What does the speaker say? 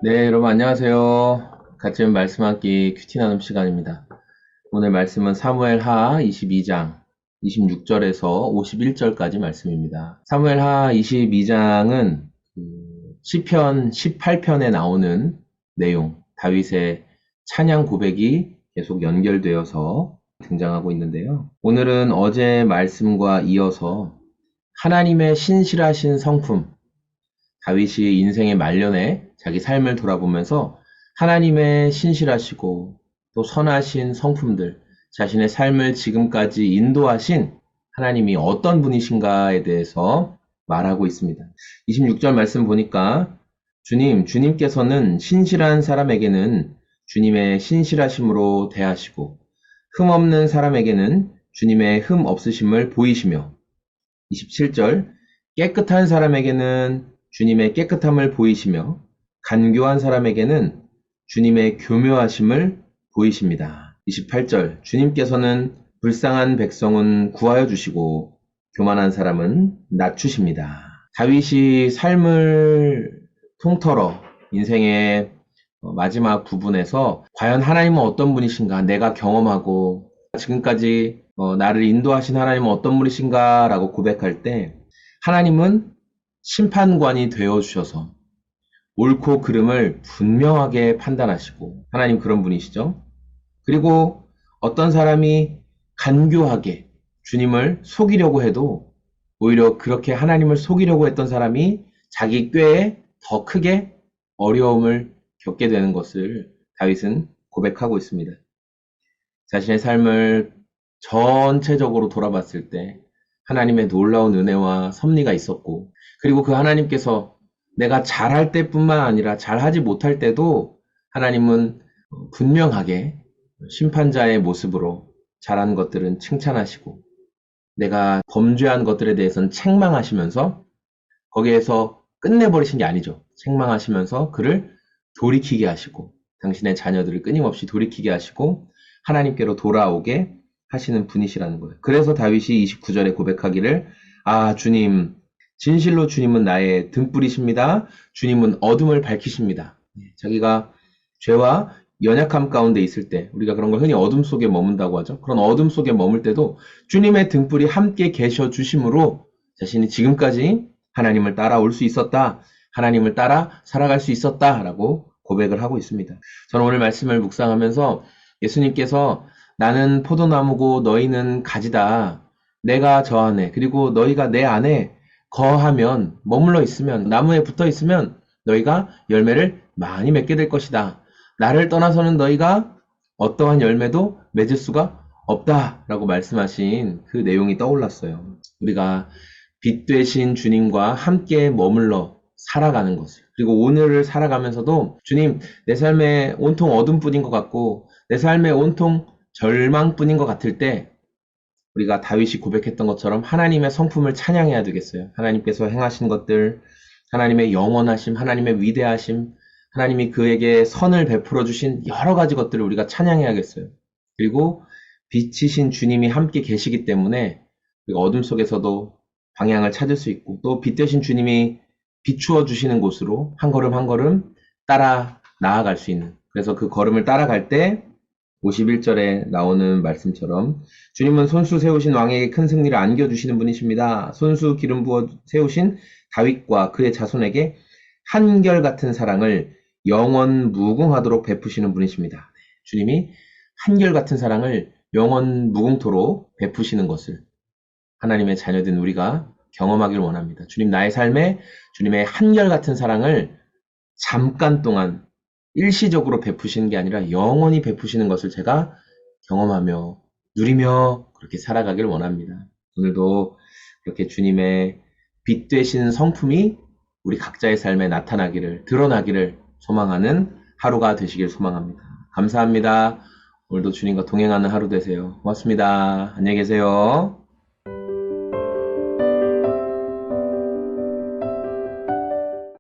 네, 여러분 안녕하세요. 같이 말씀 함께 큐티 나눔 시간입니다. 오늘 말씀은 사무엘하 22장 26절에서 51절까지 말씀입니다. 사무엘하 22장은 시편 18편에 나오는 내용, 다윗의 찬양 고백이 계속 연결되어서 등장하고 있는데요. 오늘은 어제 말씀과 이어서 하나님의 신실하신 성품, 다윗이 인생의 말년에 자기 삶을 돌아보면서 하나님의 신실하시고 또 선하신 성품들, 자신의 삶을 지금까지 인도하신 하나님이 어떤 분이신가에 대해서 말하고 있습니다. 26절 말씀 보니까 주님께서는 신실한 사람에게는 주님의 신실하심으로 대하시고 흠없는 사람에게는 주님의 흠 없으심을 보이시며 27절 깨끗한 사람에게는 주님의 깨끗함을 보이시며 간교한 사람에게는 주님의 교묘하심을 보이십니다. 28절 주님께서는 불쌍한 백성은 구하여 주시고 교만한 사람은 낮추십니다. 다윗이 삶을 통틀어 인생의 마지막 부분에서 과연 하나님은 어떤 분이신가, 내가 경험하고 지금까지 나를 인도하신 하나님은 어떤 분이신가 라고 고백할 때 하나님은 심판관이 되어 주셔서 옳고 그름을 분명하게 판단하시고 하나님 그런 분이시죠. 그리고 어떤 사람이 간교하게 주님을 속이려고 해도 오히려 그렇게 하나님을 속이려고 했던 사람이 자기 꾀에 더 크게 어려움을 겪게 되는 것을 다윗은 고백하고 있습니다. 자신의 삶을 전체적으로 돌아봤을 때 하나님의 놀라운 은혜와 섭리가 있었고, 그리고 그 하나님께서 내가 잘할 때뿐만 아니라 잘하지 못할 때도 하나님은 분명하게 심판자의 모습으로 잘한 것들은 칭찬하시고 내가 범죄한 것들에 대해서는 책망하시면서 거기에서 끝내버리신 게 아니죠. 책망하시면서 그를 돌이키게 하시고 당신의 자녀들을 끊임없이 돌이키게 하시고 하나님께로 돌아오게 하시는 분이시라는 거예요. 그래서 다윗이 29절에 고백하기를 주님, 진실로 주님은 나의 등불이십니다. 주님은 어둠을 밝히십니다. 자기가 죄와 연약함 가운데 있을 때 우리가 그런 걸 흔히 어둠 속에 머문다고 하죠. 그런 어둠 속에 머물 때도 주님의 등불이 함께 계셔 주심으로 자신이 지금까지 하나님을 따라올 수 있었다. 하나님을 따라 살아갈 수 있었다라고 고백을 하고 있습니다. 저는 오늘 말씀을 묵상하면서 예수님께서 나는 포도나무고 너희는 가지다. 내가 저 안에 그리고 너희가 내 안에 거하면 머물러 있으면 나무에 붙어 있으면 너희가 열매를 많이 맺게 될 것이다. 나를 떠나서는 너희가 어떠한 열매도 맺을 수가 없다라고 말씀하신 그 내용이 떠올랐어요. 우리가 빛 되신 주님과 함께 머물러 살아가는 것을, 그리고 오늘을 살아가면서도 주님, 내 삶에 온통 어둠뿐인 것 같고 내 삶에 온통 절망뿐인 것 같을 때 우리가 다윗이 고백했던 것처럼 하나님의 성품을 찬양해야 되겠어요. 하나님께서 행하신 것들, 하나님의 영원하심, 하나님의 위대하심, 하나님이 그에게 선을 베풀어 주신 여러 가지 것들을 우리가 찬양해야겠어요. 그리고 빛이신 주님이 함께 계시기 때문에 우리가 어둠 속에서도 방향을 찾을 수 있고 또 빛 되신 주님이 비추어 주시는 곳으로 한 걸음 한 걸음 따라 나아갈 수 있는, 그래서 그 걸음을 따라갈 때 51절에 나오는 말씀처럼 주님은 손수 세우신 왕에게 큰 승리를 안겨주시는 분이십니다. 손수 기름 부어 세우신 다윗과 그의 자손에게 한결같은 사랑을 영원 무궁하도록 베푸시는 분이십니다. 주님이 한결같은 사랑을 영원 무궁토록 베푸시는 것을 하나님의 자녀된 우리가 경험하길 원합니다. 주님, 나의 삶에 주님의 한결같은 사랑을 잠깐 동안 일시적으로 베푸시는 게 아니라 영원히 베푸시는 것을 제가 경험하며 누리며 그렇게 살아가길 원합니다. 오늘도 그렇게 주님의 빛 되신 성품이 우리 각자의 삶에 나타나기를, 드러나기를 소망하는 하루가 되시길 소망합니다. 감사합니다. 오늘도 주님과 동행하는 하루 되세요. 고맙습니다. 안녕히 계세요.